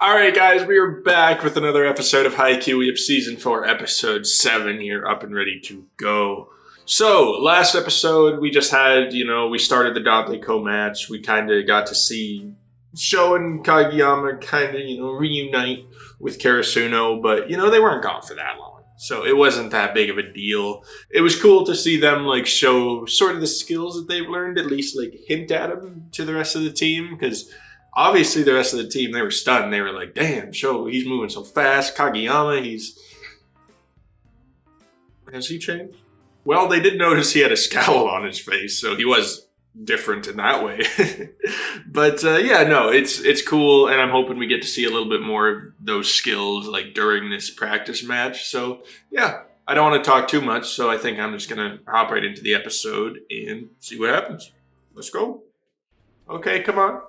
Alright guys, we are back with another episode of Haikyu. We have Season 4, Episode 7 here, up and ready to go. So, last episode, we just had, we started the Dante co-match. We kind of got to see Sho and Kageyama kind of, reunite with Karasuno, but, they weren't gone for that long. So, it wasn't that big of a deal. It was cool to see them, show sort of the skills that they've learned, at least, hint at them to the rest of the team, because obviously, the rest of the team, they were stunned. They were like, damn, Sho, he's moving so fast. Kageyama, has he changed? Well, they did notice he had a scowl on his face, so he was different in that way. But, it's cool, and I'm hoping we get to see a little bit more of those skills, during this practice match. So, yeah, I don't want to talk too much, so I think I'm just going to hop right into the episode and see what happens. Let's go. Okay, come on.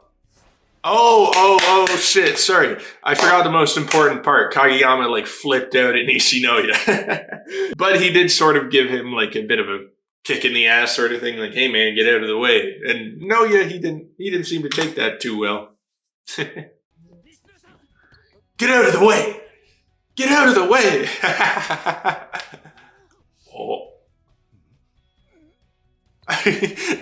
Oh, shit, sorry. I forgot the most important part. Kageyama, flipped out at Nishinoya. But he did sort of give him, a bit of a kick in the ass sort of thing, hey, man, get out of the way. And Noya, he didn't seem to take that too well. Get out of the way! Get out of the way! Oh.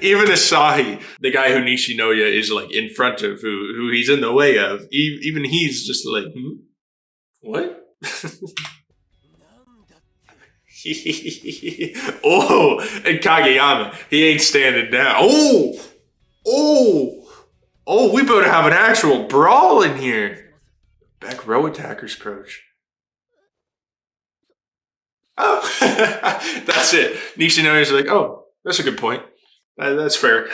Even Asahi, the guy who Nishinoya is in front of, who he's in the way of, even he's just what? Oh, and Kageyama, he ain't standing down. Oh, we better have an actual brawl in here. Back row attackers approach. Oh, that's it. Nishinoya's oh. That's a good point. That's fair.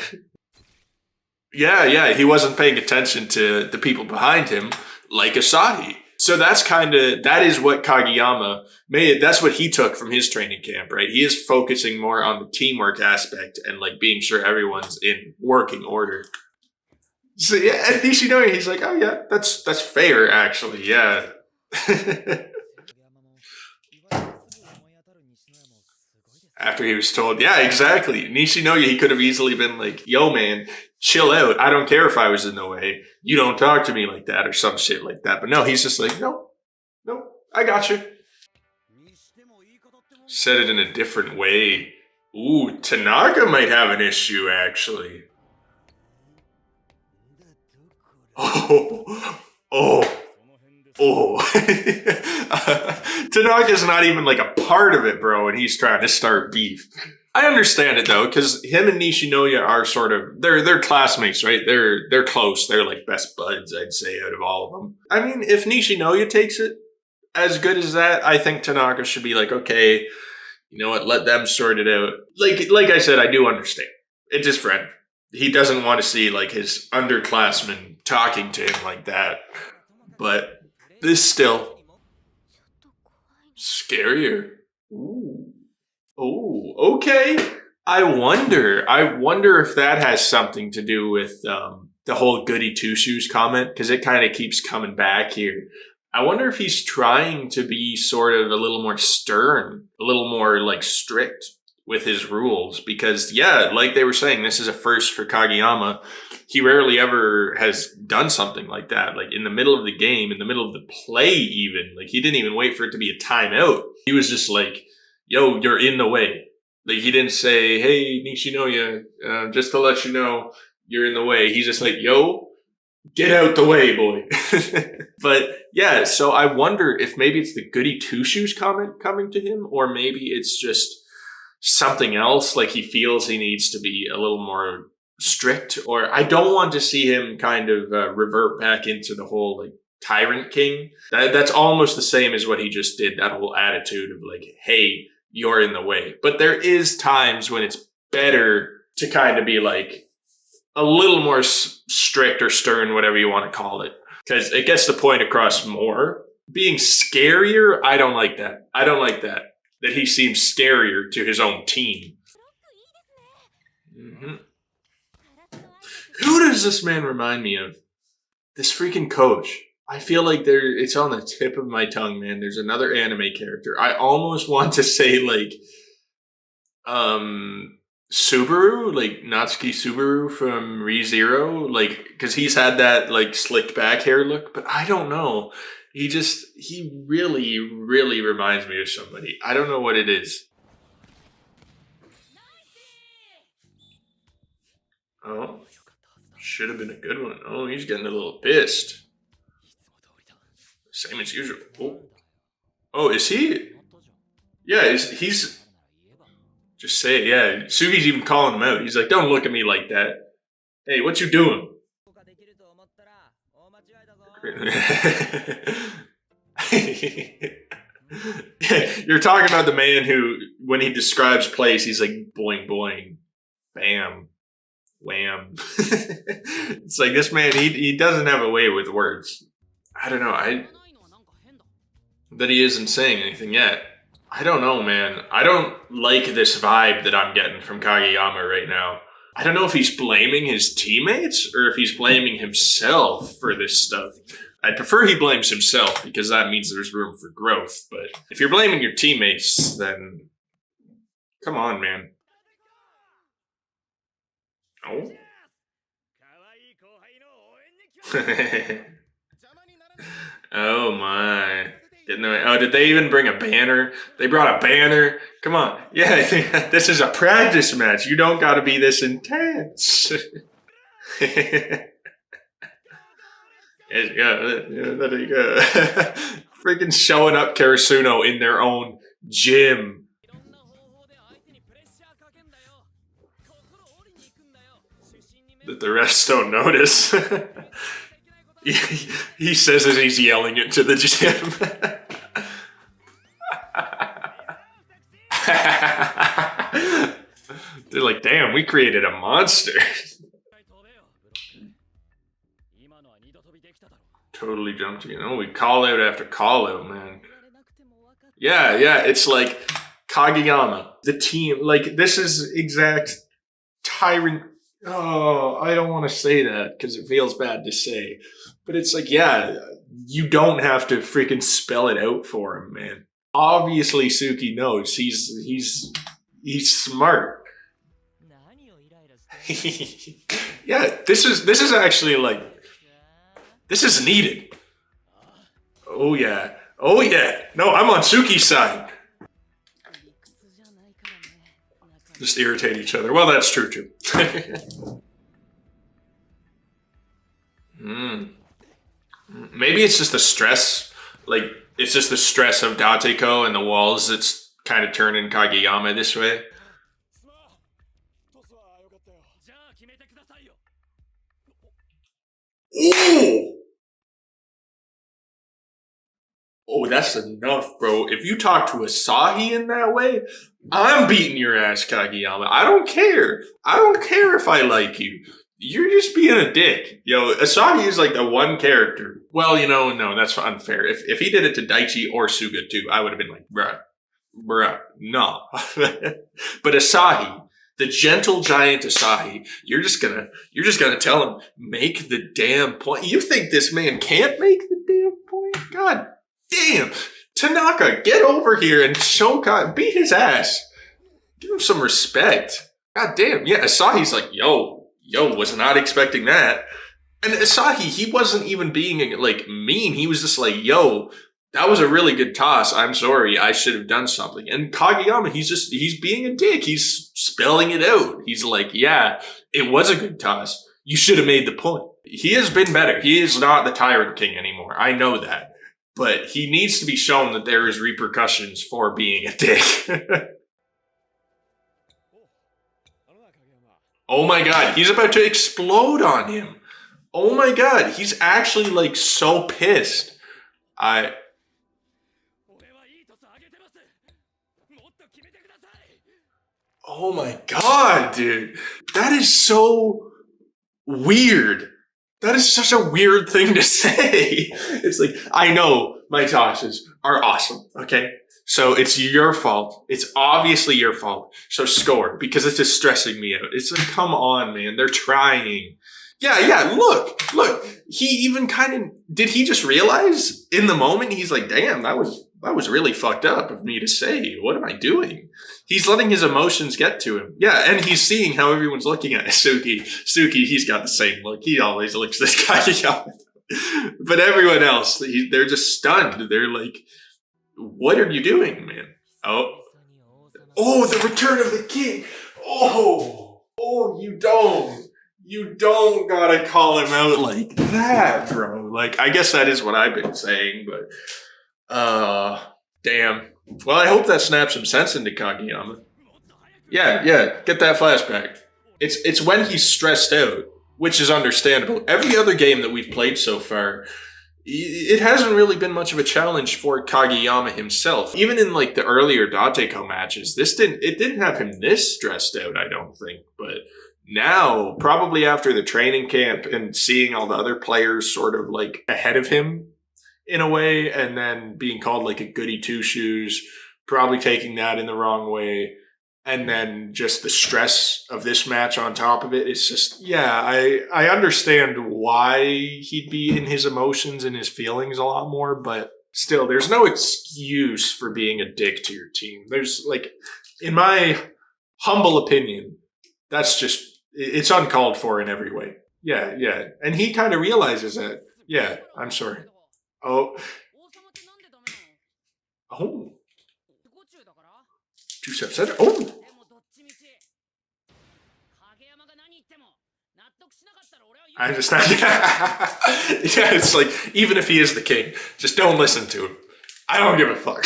Yeah, he wasn't paying attention to the people behind him, like Asahi. So that is what Kageyama made. That's what he took from his training camp, right? He is focusing more on the teamwork aspect and being sure everyone's in working order. So yeah, at Nishinoya, he's oh yeah, that's fair actually, yeah. After he was told, yeah, exactly. Nishinoya, he could have easily been yo, man, chill out. I don't care if I was in the way. You don't talk to me like that or some shit like that. But no, he's just no, I got you. Said it in a different way. Ooh, Tanaka might have an issue, actually. Oh, Tanaka's not even a part of it, bro, and he's trying to start beef. I understand it though, because him and Nishinoya are sort of they're classmates, right? They're close. They're best buds, I'd say, out of all of them. I mean, if Nishinoya takes it as good as that, I think Tanaka should be okay, you know what? Let them sort it out. Like I said, I do understand. It's his friend. He doesn't want to see his underclassmen talking to him like that, but. This still scarier. Ooh. Oh, okay. I wonder if that has something to do with the whole goody two shoes comment, because it kind of keeps coming back here. I wonder if he's trying to be sort of a little more stern, a little more strict with his rules, because yeah, like they were saying, this is a first for Kageyama. He rarely ever has done something like that, in the middle of the game, in the middle of the play even. He didn't even wait for it to be a timeout. He was just yo, you're in the way. He didn't say, hey, Nishinoya, just to let you know, you're in the way. He's just yo, get out the way, boy. But yeah, so I wonder if maybe it's the goody two-shoes comment coming to him, or maybe it's just something else, he feels he needs to be a little more strict, or I don't want to see him kind of revert back into the whole tyrant king. That's almost the same as what he just did, that whole attitude of hey, you're in the way. But there is times when it's better to kind of be a little more strict or stern, whatever you want to call it, because it gets the point across more. Being scarier, I don't like that. That he seems scarier to his own team. Mm-hmm. Who does this man remind me of? This freaking coach. I feel it's on the tip of my tongue, man. There's another anime character. I almost want to say Subaru, like Natsuki Subaru from ReZero, like, because he's had that like slicked back hair look, but I don't know. He really, really reminds me of somebody. I don't know what it is. Oh, should have been a good one. Oh, he's getting a little pissed. Same as usual. Oh, is he? Yeah, he's. Just say it, yeah. Sugi's even calling him out. He's like, don't look at me like that. Hey, what you doing? You're talking about the man who, when he describes place, he's like, boing, boing, bam, wham. It's like, this man, he doesn't have a way with words. I don't know. That he isn't saying anything yet. I don't know, man. I don't like this vibe that I'm getting from Kageyama right now. I don't know if he's blaming his teammates or if he's blaming himself for this stuff. I'd prefer he blames himself because that means there's room for growth. But if you're blaming your teammates, then come on, man. Oh. Oh my. Oh, did they even bring a banner? They brought a banner? Come on. Yeah, this is a practice match. You don't gotta be this intense. There you go. There you go. Freaking showing up Karasuno in their own gym. That the refs don't notice. He says as he's yelling it to the gym. They're like, damn, we created a monster. Totally jumped you. We call out after call out, man. Yeah, it's like Kageyama, the team. Like, this is exact tyrant. Oh, I don't want to say that because it feels bad to say. But it's like, yeah, you don't have to freaking spell it out for him, man. Obviously, Suki knows. He's smart. Yeah, this is actually like, this is needed. Oh yeah. No, I'm on Suki's side. Just irritate each other. Well, that's true too. Maybe it's just the stress. Like, it's just the stress of Dateko and the walls that's kind of turning Kageyama this way. Ooh! Oh, that's enough, bro. If you talk to Asahi in that way, I'm beating your ass, Kageyama. I don't care. I don't care if I like you. You're just being a dick. Yo, Asahi is like the one character. Well, no, that's unfair. If he did it to Daichi or Suga too, I would have been like, bruh, no. But Asahi, the gentle giant Asahi, you're just gonna tell him, make the damn point. You think this man can't make the damn point? God damn. Tanaka, get over here and beat his ass. Give him some respect. God damn. Yeah, Asahi's like, yo, was not expecting that. And Asahi, he wasn't even being like mean. He was just like, yo, that was a really good toss. I'm sorry. I should have done something. And Kageyama, he's being a dick. He's spelling it out. He's like, yeah, it was a good toss. You should have made the point. He has been better. He is not the Tyrant King anymore. I know that. But he needs to be shown that there is repercussions for being a dick. Oh my god, he's about to explode on him. Oh my god, he's actually like so pissed. Oh my god, dude. That is so weird. That is such a weird thing to say. It's like, I know my tosses are awesome, okay? So it's your fault. It's obviously your fault. So score, because it's just stressing me out. It's like, come on, man. They're trying. Yeah, look. He even did he just realize in the moment? He's like, damn, that was that was really fucked up of me to say. What am I doing? He's letting his emotions get to him. Yeah, and he's seeing how everyone's looking at Suki. Suki, he's got the same look. He always looks this Kageyama. But everyone else, they're just stunned. They're like, what are you doing, man? Oh, the return of the king. Oh, you don't gotta call him out like that, bro. Like, I guess that is what I've been saying, but damn. Well, I hope that snaps some sense into Kageyama. Yeah, get that flashback. It's when he's stressed out, which is understandable. Every other game that we've played so far, it hasn't really been much of a challenge for Kageyama himself. Even in like the earlier Dateko matches, it didn't have him this stressed out, I don't think. But now, probably after the training camp and seeing all the other players sort of like ahead of him in a way, and then being called like a goody two-shoes, probably taking that in the wrong way, and then just the stress of this match on top of it, it's just, yeah, I understand why he'd be in his emotions and his feelings a lot more, but still, there's no excuse for being a dick to your team. There's like, in my humble opinion, that's just, it's uncalled for in every way. Yeah. And he kind of realizes that. Yeah, I'm sorry. Oh. 2 steps ahead. Oh! I understand. Yeah, it's like, even if he is the king, just don't listen to him. I don't give a fuck.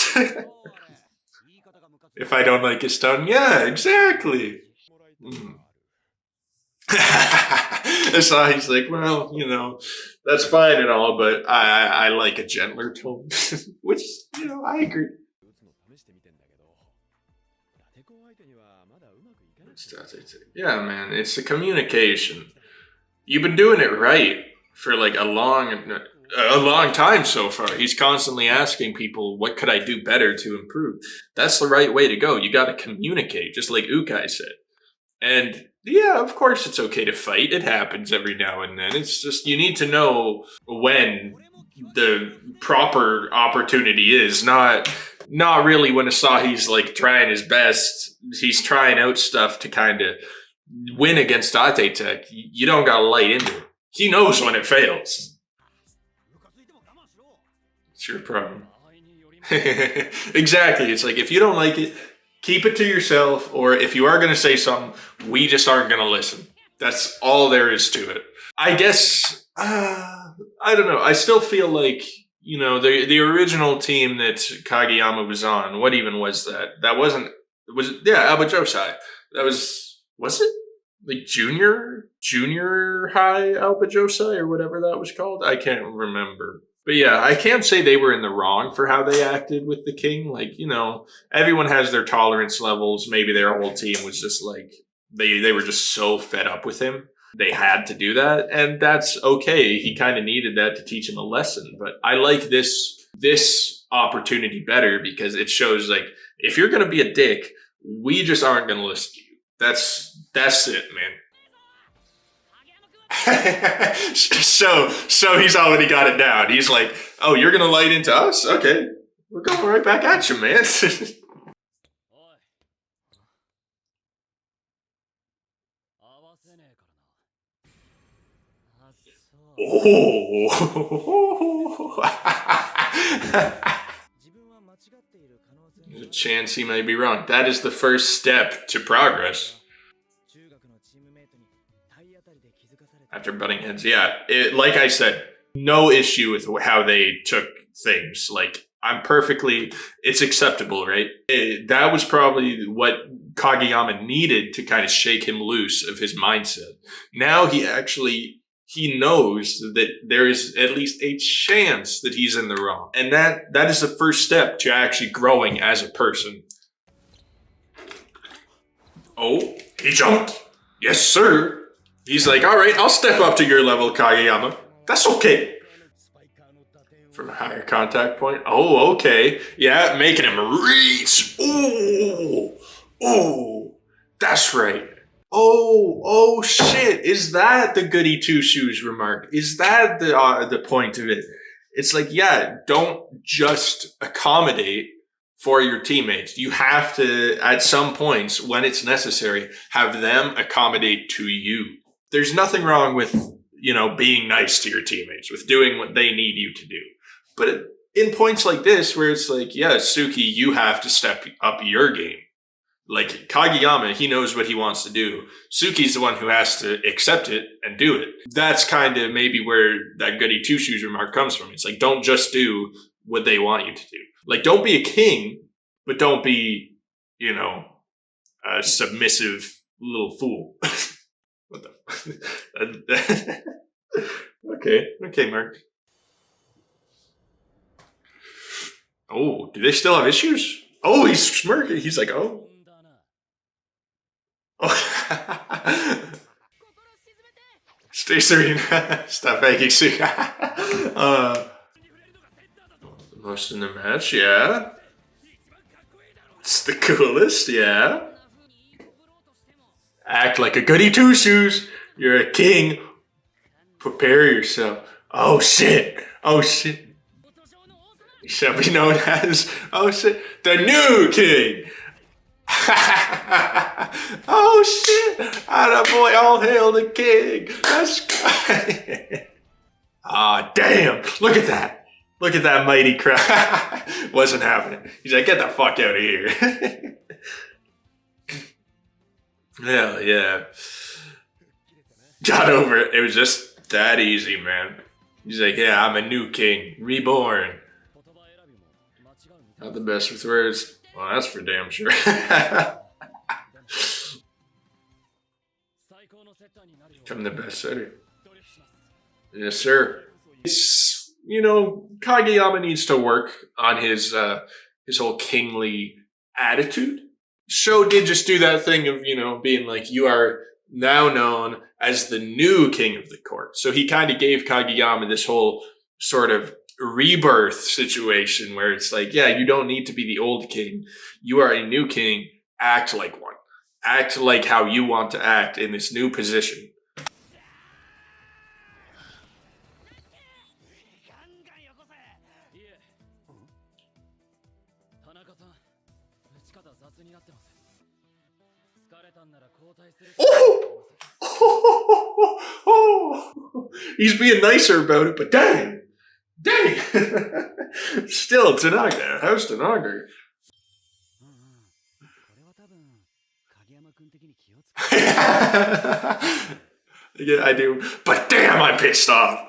If I don't like his tone, yeah, exactly. Asahi's like, well, that's fine and all, but I like a gentler tone. Which, I agree. Yeah, man, it's the communication. You've been doing it right for like a long time so far. He's constantly asking people, what could I do better to improve? That's the right way to go. You got to communicate, just like Ukai said. And yeah, of course it's okay to fight. It happens every now and then. It's just, you need to know when the proper opportunity is, not really when Asahi's like trying his best. He's trying out stuff to kind of win against Ate Tech. You don't gotta light into it. He knows when it fails. It's your problem. Exactly. It's like, if you don't like it, keep it to yourself, or if you are going to say something, we just aren't going to listen. That's all there is to it. I guess, I don't know. I still feel like, the original team that Kageyama was on, what even was that? Albajosai. That was it? Like junior high Albajosai or whatever that was called? I can't remember. But yeah, I can't say they were in the wrong for how they acted with the king. Like, everyone has their tolerance levels. Maybe their whole team was just like, they were just so fed up with him. They had to do that. And that's okay. He kind of needed that to teach him a lesson. But I like this opportunity better because it shows, like, if you're going to be a dick, we just aren't going to listen to you. That's it, man. So he's already got it down. He's like, oh, you're gonna light into us? Okay, we're going right back at you, man. There's a chance he may be wrong. That is the first step to progress. After butting heads, yeah. Like I said, no issue with how they took things. Like, it's acceptable, right? That was probably what Kageyama needed to kind of shake him loose of his mindset. Now he knows that there is at least a chance that he's in the wrong. And that is the first step to actually growing as a person. Oh, he jumped. Yes, sir. He's like, all right, I'll step up to your level, Kageyama. That's okay. From a higher contact point. Oh, okay. Yeah, making him reach. Oh, that's right. Oh, shit. Is that the goody two-shoes remark? Is that the point of it? It's like, yeah, don't just accommodate for your teammates. You have to, at some points when it's necessary, have them accommodate to you. There's nothing wrong with, being nice to your teammates, with doing what they need you to do. But in points like this, where it's like, yeah, Suki, you have to step up your game. Like Kageyama, he knows what he wants to do. Suki's the one who has to accept it and do it. That's kind of maybe where that goody two shoes remark comes from. It's like, don't just do what they want you to do. Like, don't be a king, but don't be, a submissive little fool. What the? Okay, Mark. Oh, do they still have issues? Oh, he's smirking. He's like, oh. Stay serene. Stop making sick. Most in the match, yeah. It's the coolest, yeah. Act like a goody two shoes. You're a king. Prepare yourself. Oh shit. He shall be known as, the new king. Oh shit! Attaboy, all hail the king! That's great! Ah, damn! Look at that! Look at that mighty crowd! Wasn't happening. He's like, get the fuck out of here! Hell yeah. Got over it. It was just that easy, man. He's like, yeah, I'm a new king. Reborn. Not the best with words. Well, that's for damn sure. Become the best setter. Yes, sir. It's, Kageyama needs to work on his whole kingly attitude. Show did just do that thing of, being like, you are now known as the new king of the court. So he kind of gave Kageyama this whole sort of rebirth situation where it's like, yeah, you don't need to be the old king. You are a new king. Act like one. Act like how you want to act in this new position. Oh! He's being nicer about it, but dang! Still, Tanaka. How's Tanaka? Yeah, I do. But damn, I'm pissed off.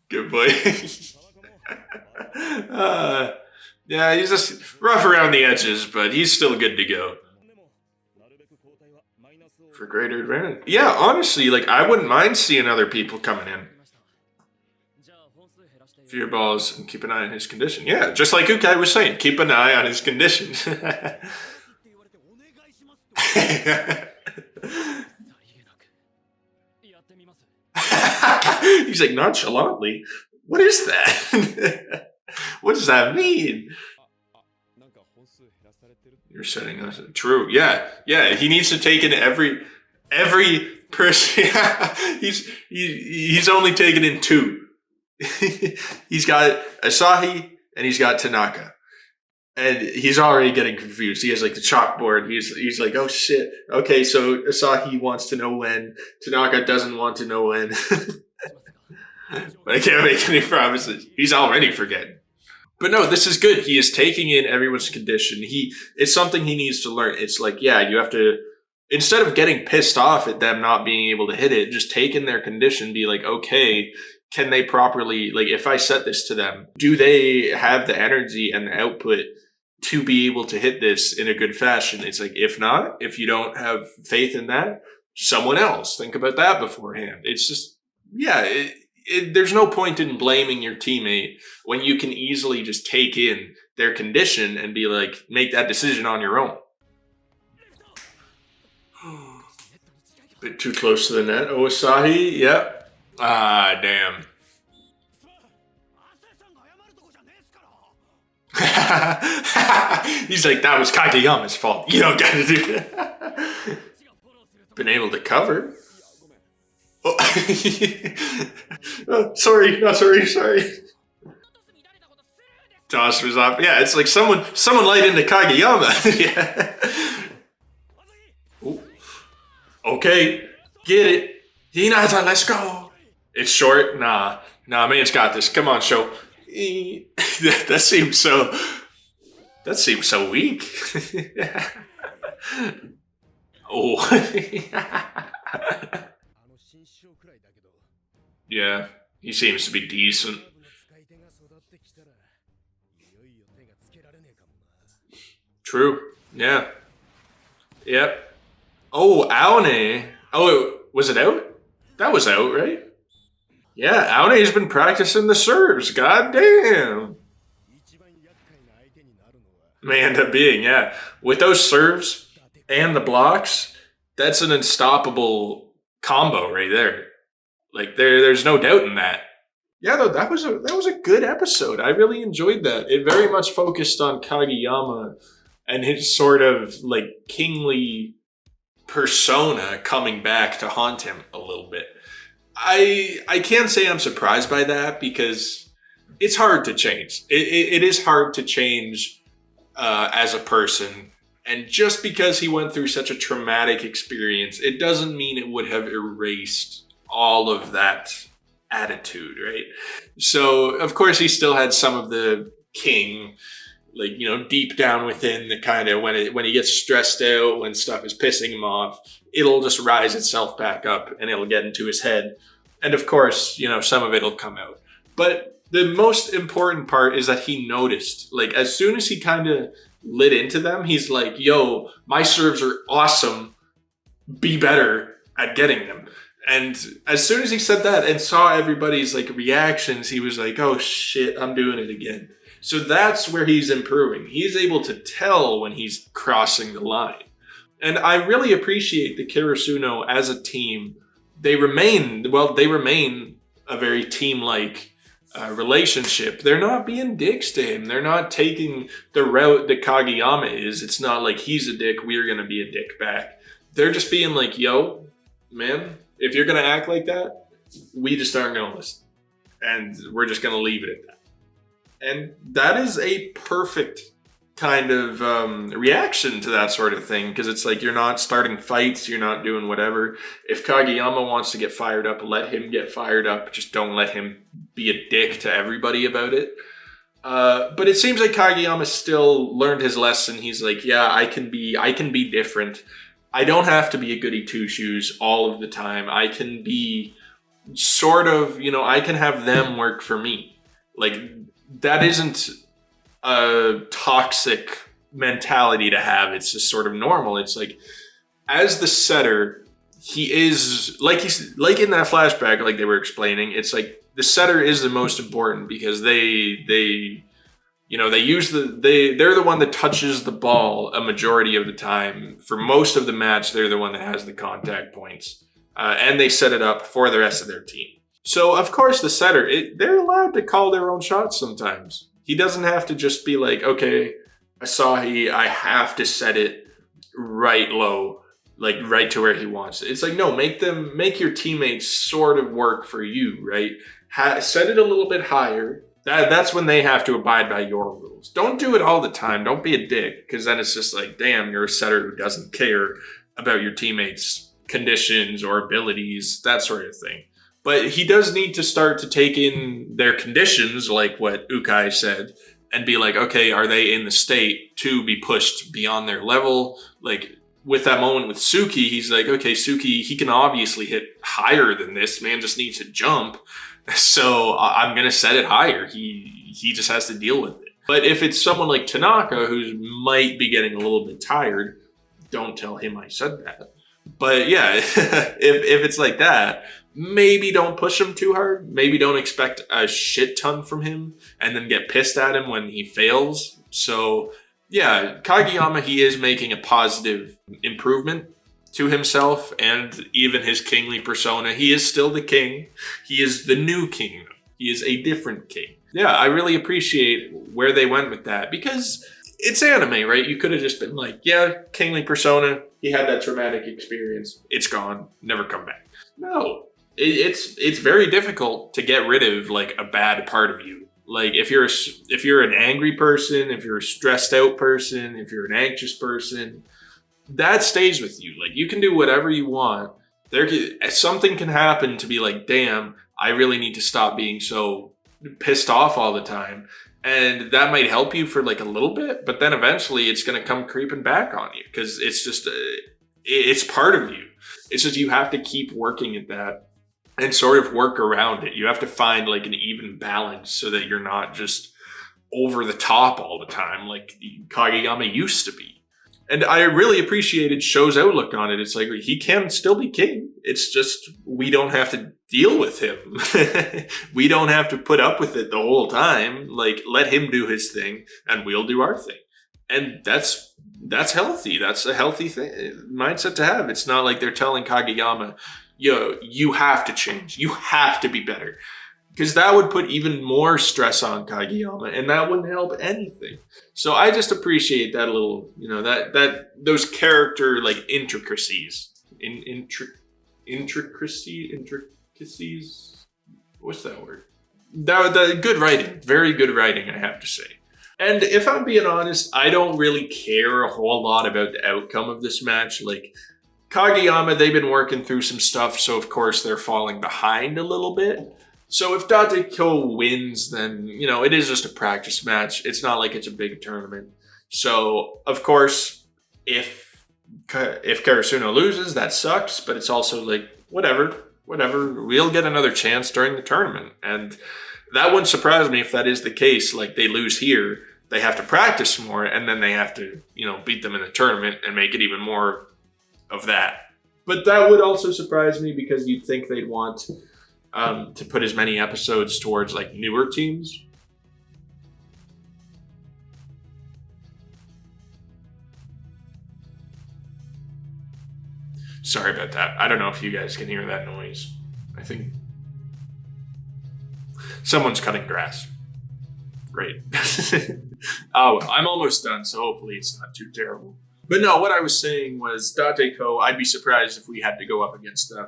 Good boy. Yeah, he's just rough around the edges, but he's still good to go. For greater advantage. Yeah, honestly, I wouldn't mind seeing other people coming in. Fear balls and keep an eye on his condition. Yeah, just like Ukai was saying, keep an eye on his condition. He's like, nonchalantly? What is that? What does that mean? You're setting us true. Yeah. He needs to take in every person. he's only taken in two. He's got Asahi and he's got Tanaka, and he's already getting confused. He has the chalkboard. He's like, oh shit. Okay, so Asahi wants to know when. Tanaka doesn't want to know when. But I can't make any promises. He's already forgetting. But no, this is good. He is taking in everyone's condition. It's something he needs to learn. It's like, yeah, you have to, instead of getting pissed off at them not being able to hit it, just take in their condition, be like, okay, can they properly, if I set this to them, do they have the energy and the output to be able to hit this in a good fashion? It's like, if not, if you don't have faith in that, someone else. Think about that beforehand. It's just, yeah, there's no point in blaming your teammate when you can easily just take in their condition and be like, make that decision on your own. Bit too close to the net. Oh, Asahi, yep. Ah, damn. He's like, that was Kageyama's fault. You don't gotta do that. Been able to cover. Oh. Oh, sorry. Toss was off. Yeah, it's like someone light into Kageyama. Yeah. Ooh. Okay, get it. Hinata, let's go. It's short. Nah, man's got this. Come on, show. That seems so weak. Oh. Yeah, he seems to be decent. True. Yeah. Yep. Oh, Aone. Oh, was it out? That was out, right? Yeah, Aone's been practicing the serves. God damn. Man, that being, yeah. With those serves and the blocks, that's an unstoppable combo right there. Like there's no doubt in that. Yeah, though that was a good episode. I really enjoyed that. It very much focused on Kageyama and his sort of like kingly persona coming back to haunt him a little bit. I can't say I'm surprised by that because it's hard to change. It is hard to change as a person. And just because he went through such a traumatic experience, it doesn't mean it would have erased all of that attitude, right? So, of course, he still had some of the king, like, you know, deep down within the kind of when he gets stressed out, when stuff is pissing him off, it'll just rise itself back up and it'll get into his head. And of course, you know, some of it'll come out. But the most important part is that he noticed, like, as soon as he kind of lit into them, he's like, yo, my serves are awesome. Be better at getting them. And as soon as he said that and saw everybody's like reactions, he was like, oh shit, I'm doing it again. So that's where he's improving. He's able to tell when he's crossing the line. And I really appreciate the Karasuno as a team. They remain a very team-like relationship. They're not being dicks to him. They're not taking the route that Kageyama is. It's not like he's a dick, we're going to be a dick back. They're just being like, yo, man, if you're going to act like that, we just aren't going to listen. And we're just going to leave it at that. And that is a perfect kind of reaction to that sort of thing, because it's like you're not starting fights, you're not doing whatever. If Kageyama wants to get fired up, let him get fired up. Just don't let him be a dick to everybody about it. But it seems like Kageyama still learned his lesson. He's like, yeah, I can be different. I don't have to be a goody two-shoes all of the time. I can be sort of, you know, I can have them work for me. Like, that isn't a toxic mentality to have. It's just sort of normal. It's like, as the setter, he is he's like in that flashback, like they were explaining, it's like the setter is the most important because they're the one that touches the ball a majority of the time. For most of the match, they're the one that has the contact points, and they set it up for the rest of their team. So of course the setter, they're allowed to call their own shots sometimes. He doesn't have to just be like, okay, Asahi, I have to set it right low, like right to where he wants it. It's like, no, make your teammates sort of work for you, right? Set it a little bit higher. That's when they have to abide by your rules. Don't do it all the time. Don't be a dick, because then it's just like, damn, you're a setter who doesn't care about your teammates' conditions or abilities, that sort of thing. But he does need to start to take in their conditions, like what Ukai said, and be like, okay, are they in the state to be pushed beyond their level? Like, with that moment with Suki, he's like, okay, Suki, he can obviously hit higher than this. Man just needs to jump. So I'm going to set it higher. He just has to deal with it. But if it's someone like Tanaka, who might be getting a little bit tired, don't tell him I said that. But yeah, if it's like that, maybe don't push him too hard. Maybe don't expect a shit ton from him and then get pissed at him when he fails. So yeah, Kageyama, he is making a positive improvement to himself and even his kingly persona. He is still the king. He is the new king. He is a different king. Yeah, I really appreciate where they went with that, because it's anime, right? You could have just been like, yeah, kingly persona, he had that traumatic experience. It's gone. Never come back. No. it's very difficult to get rid of like a bad part of you. Like if you're an angry person, if you're a stressed out person, if you're an anxious person, that stays with you. Like you can do whatever you want. Something can happen to be like, damn, I really need to stop being so pissed off all the time. And that might help you for like a little bit, but then eventually it's going to come creeping back on you because it's just, it's part of you. It's just you have to keep working at that and sort of work around it. You have to find like an even balance so that you're not just over the top all the time like Kageyama used to be. And I really appreciated Show's outlook on it. It's like, he can still be king. It's just, we don't have to deal with him. We don't have to put up with it the whole time. Like, let him do his thing and we'll do our thing. And that's healthy. That's a healthy mindset to have. It's not like they're telling Kageyama, yo, you have to change. You have to be better. Because that would put even more stress on Kageyama, and that wouldn't help anything. So I just appreciate that little, that those character like intricacies. Intricacies? What's that word? That good writing. Very good writing, I have to say. And if I'm being honest, I don't really care a whole lot about the outcome of this match. Like, Kageyama, they've been working through some stuff, so of course they're falling behind a little bit. So if Dateko wins, then, it is just a practice match. It's not like it's a big tournament. So, of course, if Karasuno loses, that sucks, but it's also like, whatever. We'll get another chance during the tournament. And that wouldn't surprise me if that is the case. Like, they lose here, they have to practice more, and then they have to, beat them in the tournament and make it even more of that. But that would also surprise me because you'd think they'd want to put as many episodes towards like newer teams. Sorry about that. I don't know if you guys can hear that noise. I think someone's cutting grass. Great. Oh, well, I'm almost done, so hopefully it's not too terrible. But no, what I was saying was Dateko, I'd be surprised if we had to go up against them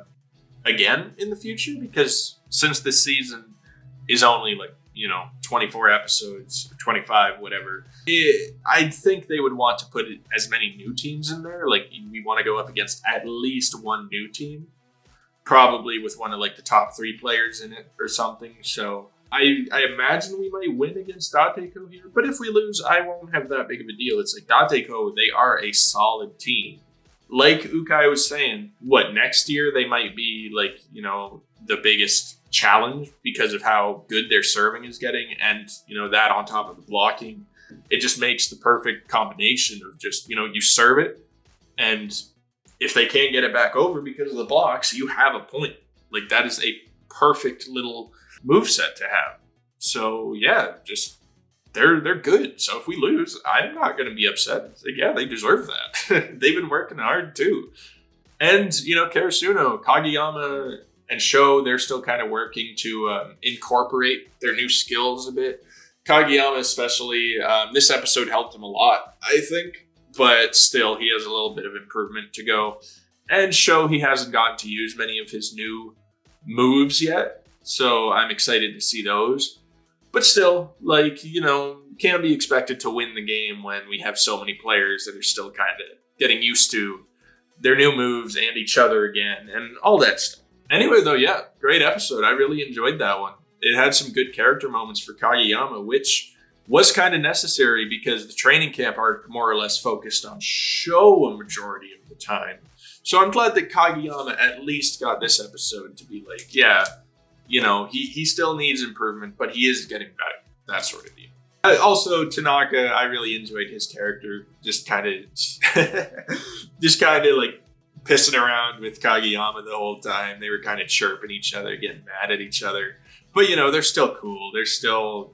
again in the future, because since this season is only like 24 episodes, 25, whatever, I think they would want to put as many new teams in there. Like, we want to go up against at least one new team, probably with one of like the top 3 players in it or something. So I imagine we might win against Dateko here, but if we lose, I won't have that big of a deal. It's like Dateko, they are a solid team. Like Ukai was saying, next year they might be like, the biggest challenge because of how good their serving is getting, and, that on top of the blocking, it just makes the perfect combination of just, you serve it, and if they can't get it back over because of the blocks, you have a point. Like, that is a perfect little moveset to have. So yeah, just they're good. So if we lose, I'm not going to be upset. It's like, yeah, they deserve that. They've been working hard too. And, Karasuno, Kageyama, and Sho, they're still kind of working to incorporate their new skills a bit. Kageyama especially, this episode helped him a lot, I think. But still, he has a little bit of improvement to go. And Sho, he hasn't gotten to use many of his new moves yet. So I'm excited to see those. But still, can't be expected to win the game when we have so many players that are still kind of getting used to their new moves and each other again and all that stuff. Anyway, though, yeah, great episode. I really enjoyed that one. It had some good character moments for Kageyama, which was kind of necessary because the training camp arc more or less focused on Sho a majority of the time. So I'm glad that Kageyama at least got this episode to be like, yeah, he still needs improvement, but he is getting better. That sort of deal. Also, Tanaka, I really enjoyed his character. Just kind of like pissing around with Kageyama the whole time. They were kind of chirping each other, getting mad at each other. But, they're still cool. They're still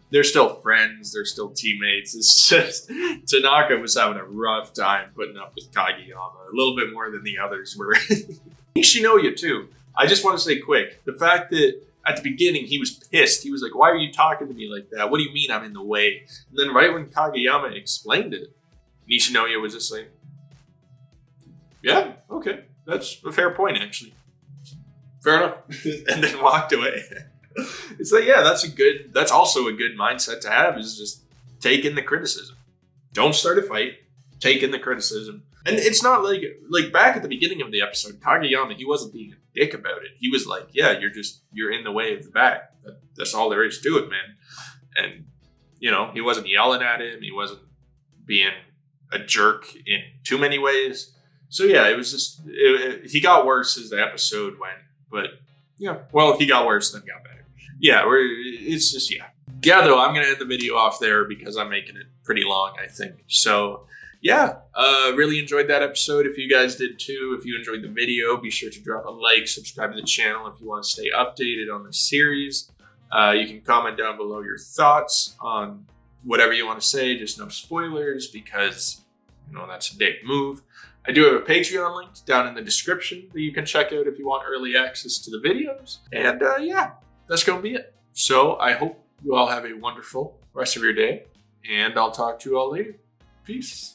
friends. They're still teammates. It's just Tanaka was having a rough time putting up with Kageyama, a little bit more than the others were. Nishinoya, too. I just want to say quick, the fact that at the beginning, he was pissed. He was like, why are you talking to me like that? What do you mean I'm in the way? And then right when Kageyama explained it, Nishinoya was just like, yeah, okay. That's a fair point, actually. fair enough. And then walked away. It's like, yeah, that's also a good mindset to have, is just take in the criticism. Don't start a fight. Take in the criticism. And it's not like back at the beginning of the episode, Kageyama, he wasn't being a dick about it. He was like, yeah, you're in the way of the bag. That's all there is to it, man. And, he wasn't yelling at him. He wasn't being a jerk in too many ways. So yeah, it was just, he got worse as the episode went. But yeah, well, he got worse, then got better. Yeah, it's just, yeah. Yeah, though, I'm going to end the video off there because I'm making it pretty long, I think. So, yeah, really enjoyed that episode. If you guys did too, if you enjoyed the video, be sure to drop a like, subscribe to the channel if you want to stay updated on the series. You can comment down below your thoughts on whatever you want to say, just no spoilers because, that's a dick move. I do have a Patreon link down in the description that you can check out if you want early access to the videos. And yeah, that's going to be it. So I hope you all have a wonderful rest of your day, and I'll talk to you all later. Peace.